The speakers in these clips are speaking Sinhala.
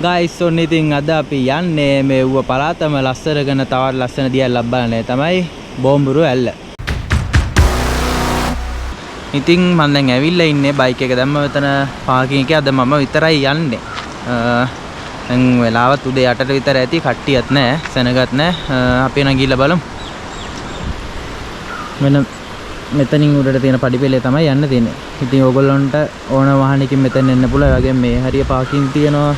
ගයිස් ඔන්න ඉතින් අද අපි යන්නේ මේ ඌව පළාතම ලස්සන කරන තවත් ලස්සන දියල්ලක් බලන්නේ තමයි බෝම්බුරු ඇල්ල. ඉතින් මම දැන් ඇවිල්ලා ඉන්නේ බයික් එක දැම්ම මෙතන පාකින් එකේ. අද මම විතරයි යන්නේ. දැන් වෙලාවත් උදේ 8ට විතර ඇති. කට්ටියත් නැහැ, සෙනගත් නැහැ. අපි එන ගිහලා බලමු. මෙතනින් උඩට තියෙන පඩිපෙළේ තමයි යන්න තියෙන්නේ. ඉතින් ඕගොල්ලන්ට ඕන වාහනයකින් මෙතන එන්න පුළුවන්. ඒ වගේම මේ හරිය පාකින් තියෙනවා.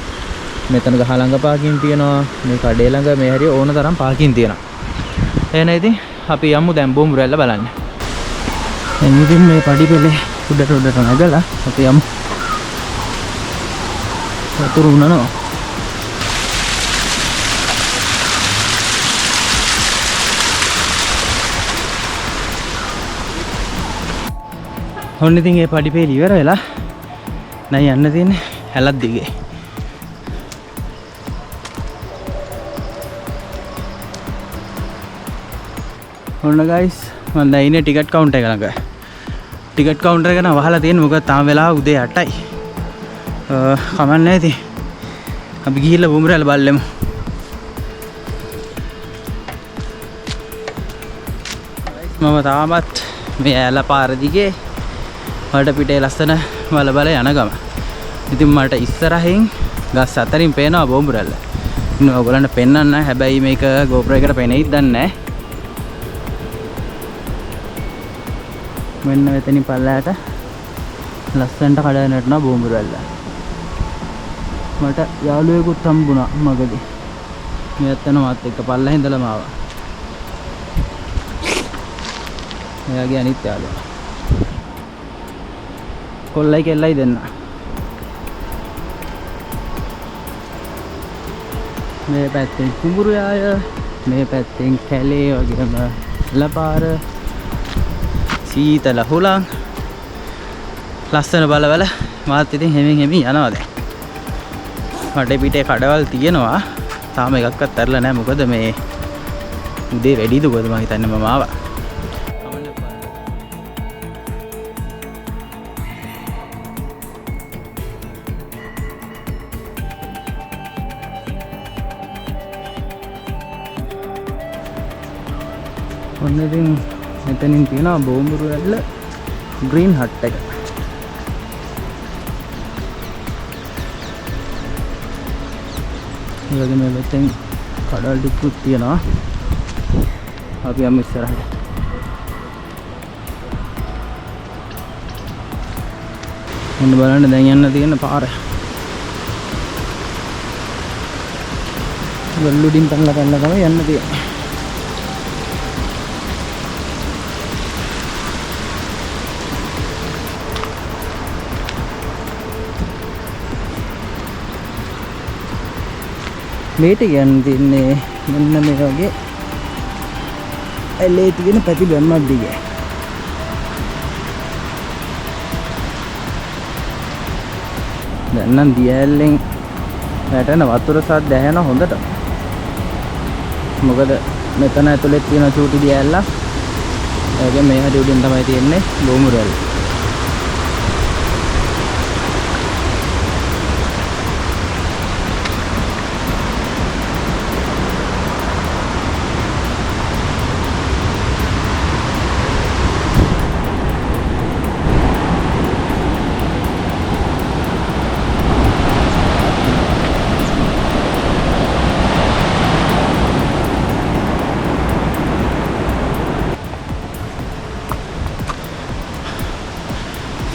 මෙතන ගහ ළඟ පාකින් තියෙනවා. මේ කඩේ ළඟ මේ හරිය ඕන තරම් පාකින් තියෙනවා. එහෙනම් ඉතින් අපි යමු දැන් බෝම්බුරු ඇල්ල බලන්න. දැන් ඉතින් මේ පඩිපෙළේ උඩට නැගලා අපි යමු. වතුර උනනවා. ඔන්න ඉතින් මේ පඩිපෙළ ඉවර වෙලා දැන් යන්න තියෙන්නේ ඇලක් දිගේ. ඔන්න ගයිස් මම දැන් ඉන්නේ ටිකට් කවුන්ටර් එක ළඟ. ටිකට් කවුන්ටර් එක නම් වහලා තියෙන්නේ මොකද තාම වෙලාව උදේ 8යි. කමන්නේ ඉතින් අපි ගිහිල්ලා බෝම්බුරු ඇල්ල බලමු. මම තාමත් මේ ඇල පාර දිගේ වලට පිටේ ලස්සන බල යන ගම. ඉතින් මට ඉස්සරහින් ගස් අතරින් පේනවා බෝම්බුරු ඇල්ල. ඉතින් ඔයගොල්ලන්ට පෙන්වන්න හැබැයි මේක GoPro එකට පෙනෙයිද දන්නේ නැහැ. මෙන්න මෙතනින් පල්ලයට ලස්සනට කඩන යනවා බෝම්බුරු ඇල්ල. මට යාළුවෙකුත් හම්බුණා මගදී. මෙයත් යන මාත් එක්ක පල්ලෙන් ඉඳලාම ආවා. එයාගේ අනිත් යාළුවා. කොල්ලයි කෙල්ලයි දෙන්න. මේ පැත්තෙන් කුඹුරු යාය, මේ පැත්තෙන් කැලේ වගේම ලපාර. සීතල හුලං ලස්සන බලවල මාත් ඉතින් හැමින් යනවා දැන්. මට පිටේ කඩවල් තියෙනවා. තාම එකක්වත් ඇරලා නැහැ. මොකද මේ උදේ වැඩිද කොහොමද මම හිතන්නේ මම ආවා. ඔන්න ඉතින් මෙතනින් තියෙනවා බෝම්බුරු ඇල්ල ග්‍රීන් හට් එක. ඒ වගේම මෙතෙන් කඩවල් ටිකකුත් තියෙනවා. අපි යමු ඉස්සරහට. ඔන්න බලන්න දැන් යන්න තියෙන පාර. ගල්ලුඩින් පැනලා තමයි යන්න තියෙන්නේ. මේට යන්නේ මෙන්න මේ වගේ ඇලේ තියෙන පැති බැම්මක් දිගේ. දැන් නම් දියැලෙන් වැටෙන වතුර සද්ද ඇහෙන හොඳට. මොකද මෙතන ඇතුලේ තියෙන චූටි දියැලක්. ඒකෙන් මේ හැටි උඩින් තමයි තියෙන්නේ බෝම්බුරු ඇල්ල.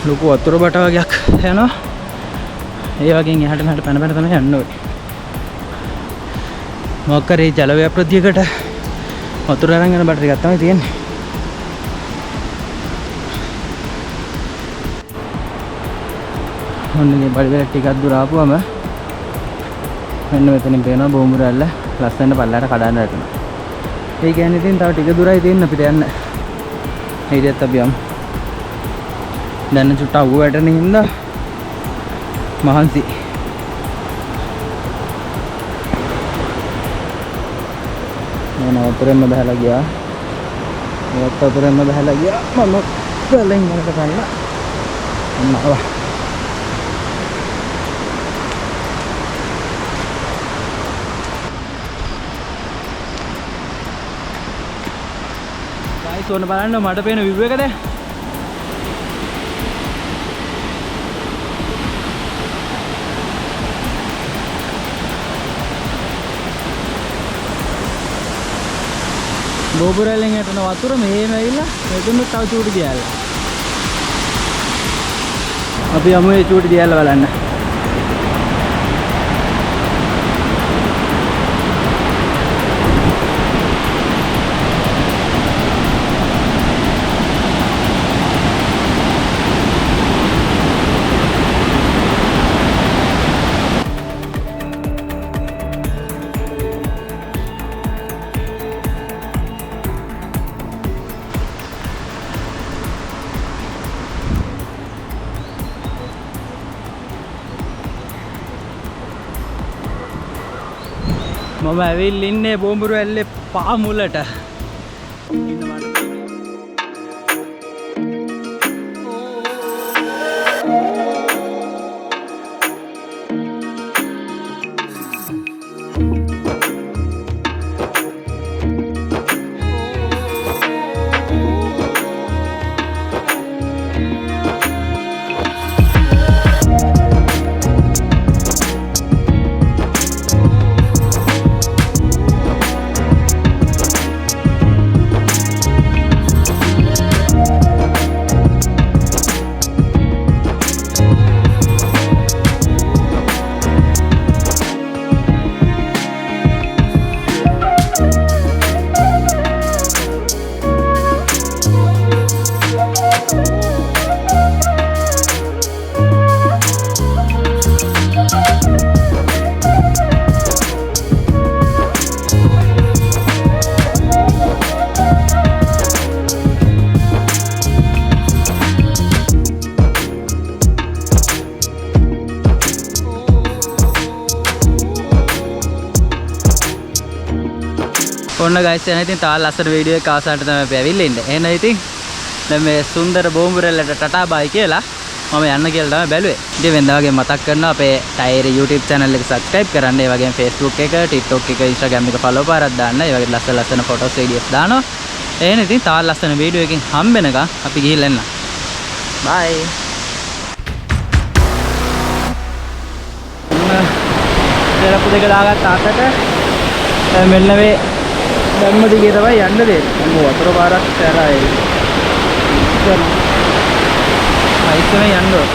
ලොකු වතුර බට වගේක් යනවා. ඒ වගේන් එහාට මෙහාට පැන තමයි යන්න ඕනේ. මොකක් කරේ ජල ව්‍යාපෘතියකට වතුර අරන් යන බට ටිකක් තමයි තියෙන්නේ. ඔන්නගේ බඩවැල ටිකක් දුර ආපුවම මෙන්න මෙතනින් පේනවා බෝම්බුරු ඇල්ල ලස්සන පල්ලයට කඩන්න වැටෙනවා. ඒ කියන්නේ ඉතින් තව ටික දුරයි තියෙන්න අපිට යන්න. ඊටත් අපි යමු. දැන් චුට්ටක් අවු වැටෙන හින්දා මහන්සි. මම වතුරෙන්ම බහලා ගියා. වතුරෙන්ම බහලා ගියා. මම ගලෙන් යනට කල්ලා ආවා. ගයිස් ඔන්න බලන්න මට පේන view එකද බෝබුරැල්ලෙන් යටන වතුර මෙහෙම ඇවිල්ලා මෙතන තව චූටි දියල්ල අපි යමු ඒ චූටි දියල්ල බලන්න මම ඇවිල්ලා ඉන්නේ බෝම්බුරැල්ලේ පා මුලට. ඔන්න guys එහෙනම් ඉතින් තාල ලස්සන වීඩියෝ එකක් ආසන්නට තමයි අපි ඇවිල්ලා ඉන්නේ. එහෙනම් ඉතින් දැන් මේ සුන්දර බෝම්බුරැල්ලට ටටා බයි කියලා මම යන්න කියලා තමයි බැලුවේ. ඉතින් වෙනදා වගේ මතක් කරනවා අපේ ටයර් YouTube channel එක subscribe කරන්න. ඒ වගේම Facebook එක, TikTok එක, Instagram එක follow පාරක් දාන්න. ඒ වගේ ලස්සන photos videos දානවා. එහෙනම් ඉතින් තාල ලස්සන වීඩියෝ එකකින් හම්බෙනකම් අපි ගිහිල්ලා එන්න. Bye. දෙලපු දෙක දාගත්ත අතට මෙන්න මේ ධම්ම දිගේ තමයි යන්න දෙන්නේ. මම වතුර පාරක් තරයි. ඉස්සෙම යන්න ඕන.